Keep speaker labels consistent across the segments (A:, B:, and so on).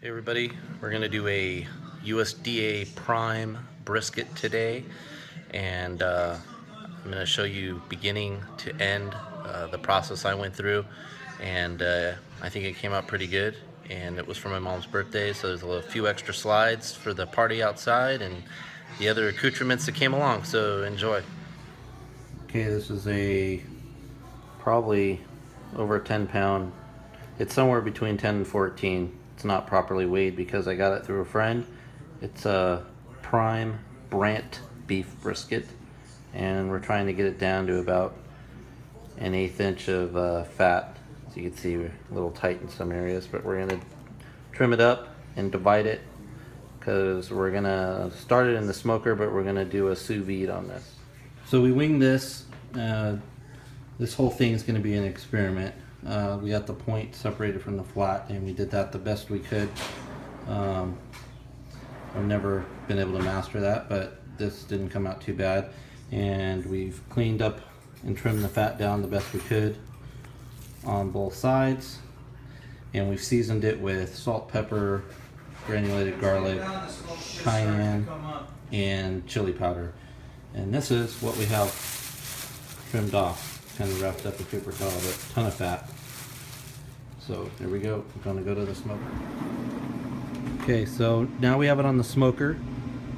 A: Hey everybody, we're going to do a USDA Prime brisket today, and I'm going to show you beginning to end the process I went through, and I think it came out pretty good, and it was for my mom's birthday, so there's a few extra slides for the party outside and the other accoutrements that came along, so enjoy. Okay, this is a probably over 10 pound. It's somewhere between 10 and 14. It's not properly weighed because I got it through a friend. It's a prime Brandt beef brisket, and we're trying to get it down to about an 1/8 inch of fat. As you can see, we're a little tight in some areas, but we're gonna trim it up and divide it because we're gonna start it in the smoker, but we're gonna do a sous vide on this. So we winged this. This whole thing is going to be an experiment. We got the point separated from the flat, and we did that the best we could. I've never been able to master that, but this didn't come out too bad. And we've cleaned up and trimmed the fat down the best we could on both sides. And we've seasoned it with salt, pepper, granulated garlic, cayenne, and chili powder. And this is what we have trimmed off. Kind of wrapped up in paper towel, but a ton of fat. So there we go. I'm going to go to the smoker. Okay, so now we have it on the smoker,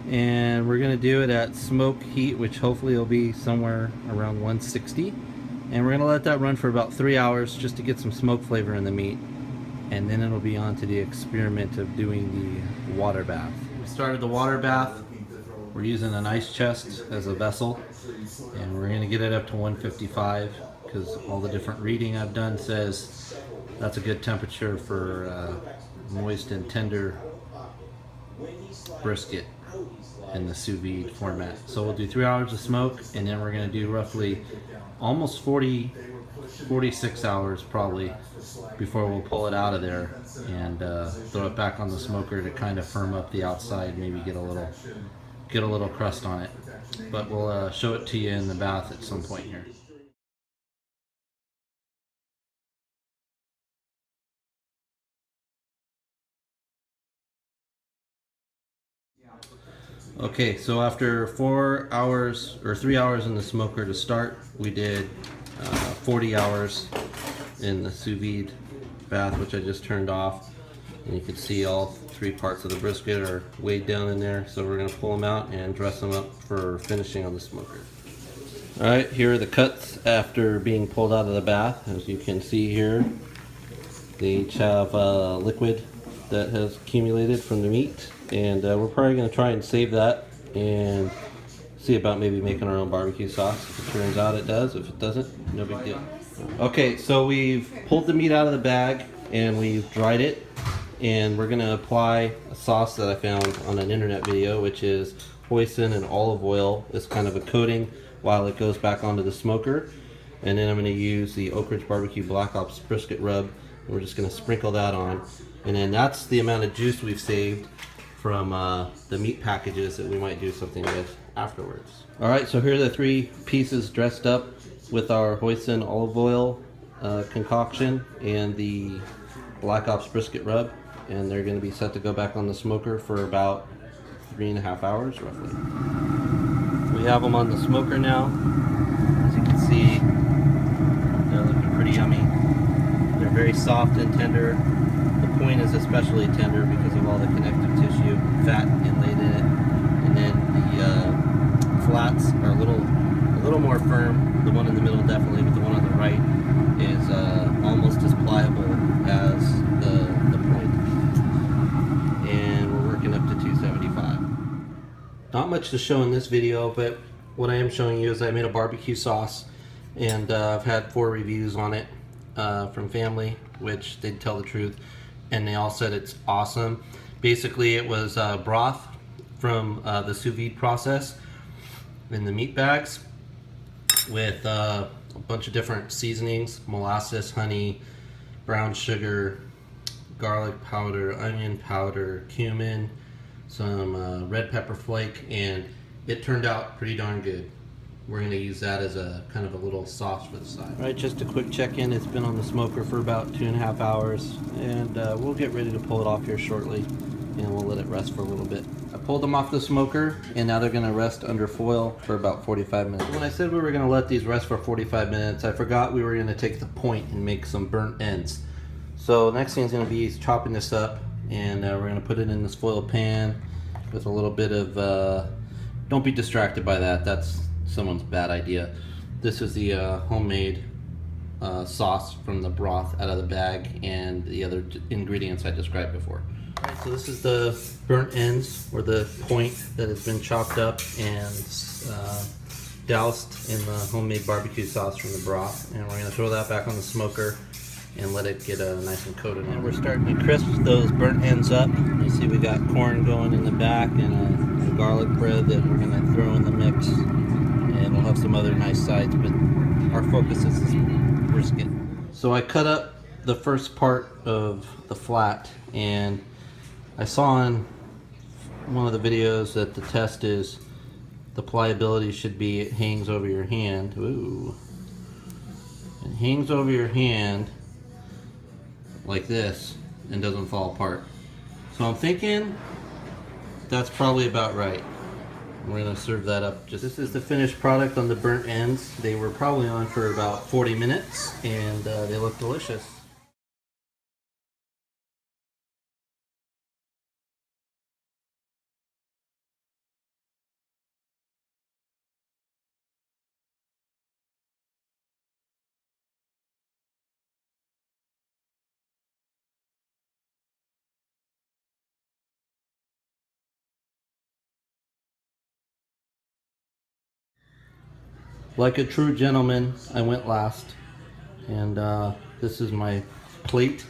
A: and we're going to do it at smoke heat, which hopefully will be somewhere around 160. And we're going to let that run for about 3 hours just to get some smoke flavor in the meat. And then it'll be on to the experiment of doing the water bath. We started the water bath. We're using an ice chest as a vessel, and we're going to get it up to 155 because all the different reading I've done says that's a good temperature for moist and tender brisket in the sous vide format. So we'll do 3 hours of smoke, and then we're going to do roughly almost 46 hours probably before we'll pull it out of there and throw it back on the smoker to kind of firm up the outside, maybe get a little crust on it. But we'll show it to you in the bath at some point here. Okay, so after 4 hours or 3 hours in the smoker to start, we did 40 hours in the sous vide bath, which I just turned off. And you can see all 3 parts of the brisket are weighed down in there. So we're going to pull them out and dress them up for finishing on the smoker. Alright, here are the cuts after being pulled out of the bath. As you can see here, they each have liquid that has accumulated from the meat. And we're probably going to try and save that and see about maybe making our own barbecue sauce. If it turns out it does. If it doesn't, no big deal. Okay, so we've pulled the meat out of the bag and we've dried it. And we're going to apply a sauce that I found on an internet video, which is hoisin and olive oil as kind of a coating while it goes back onto the smoker. And then I'm going to use the Oak Ridge Barbecue Black Ops Brisket Rub, and we're just going to sprinkle that on. And then that's the amount of juice we've saved from the meat packages that we might do something with afterwards. Alright, so here are the 3 pieces dressed up with our hoisin olive oil concoction and the Black Ops Brisket Rub. And they're going to be set to go back on the smoker for about 3.5 hours roughly. We have them on the smoker now. As you can see, they're looking pretty yummy. They're very soft and tender. The point is especially tender because of all the connective tissue, fat inlaid in it. And then the flats are a little more firm. The one in the middle definitely, but the one on the right is almost as pliable as the point. And we're working up to 275. Not much to show in this video, but what I am showing you is I made a barbecue sauce, and I've had 4 reviews on it from family, which they tell the truth, and they all said it's awesome. Basically, it was broth from the sous vide process in the meat bags with a bunch of different seasonings: molasses, honey, brown sugar, garlic powder, onion powder, cumin, some red pepper flake, and it turned out pretty darn good. we're going to use that as a kind of a little sauce for the side. All right, just a quick check-in. It's been on the smoker for about 2.5 hours, and we'll get ready to pull it off here shortly, and we'll let it rest for a little bit. I pulled them off the smoker, and now they're going to rest under foil for about 45 minutes. When I said we were going to let these rest for 45 minutes, I forgot we were going to take the point and make some burnt ends. So next thing is going to be chopping this up, and we're going to put it in this foil pan with a little bit of, don't be distracted by that, that's someone's bad idea. This is the homemade sauce from the broth out of the bag and the other ingredients I described before. Alright, so this is the burnt ends, or the point that has been chopped up and doused in the homemade barbecue sauce from the broth. And we're going to throw that back on the smoker and let it get nice and coated. And we're starting to crisp those burnt ends up. You see we got corn going in the back and a garlic bread that we're going to throw in the mix. And we'll have some other nice sides, but our focus is this brisket. So I cut up the first part of the flat, and I saw in one of the videos that the test is the pliability should be it hangs over your hand. Ooh. It hangs over your hand like this and doesn't fall apart. So I'm thinking that's probably about right. We're gonna serve that up. This is the finished product on the burnt ends. They were probably on for about 40 minutes, and they look delicious. Like a true gentleman, I went last, and this is my plate.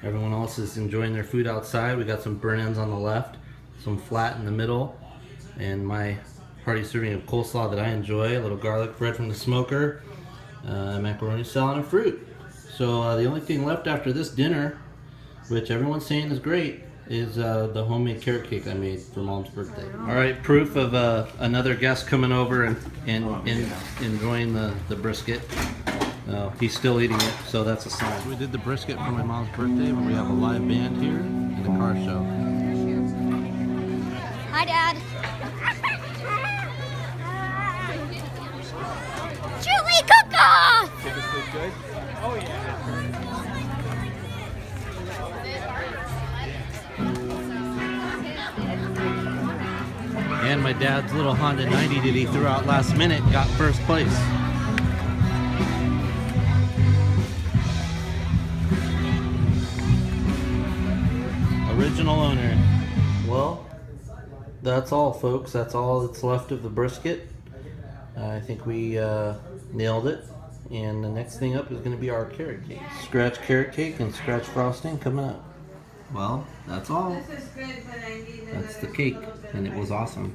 A: Everyone else is enjoying their food outside. We got some burnt ends on the left, some flat in the middle, and my hearty serving of coleslaw that I enjoy, a little garlic bread from the smoker, macaroni salad, and fruit. So the only thing left after this dinner, which everyone's saying is great, is the homemade carrot cake I made for Mom's birthday. All right, proof of another guest coming over and enjoying the brisket. He's still eating it, so that's a sign. We did the brisket for my mom's birthday, but we have a live band here and a car show.
B: Hi, Dad. Chili cook-off!
C: Think it's good? Oh, yeah.
A: And my dad's little Honda 90 that he threw out last minute got first place. Original owner. Well, that's all, folks. That's all that's left of the brisket. I think we nailed it. And the next thing up is going to be our carrot cake. Scratch carrot cake and scratch frosting coming up. Well, that's all. That's the cake, and it was awesome.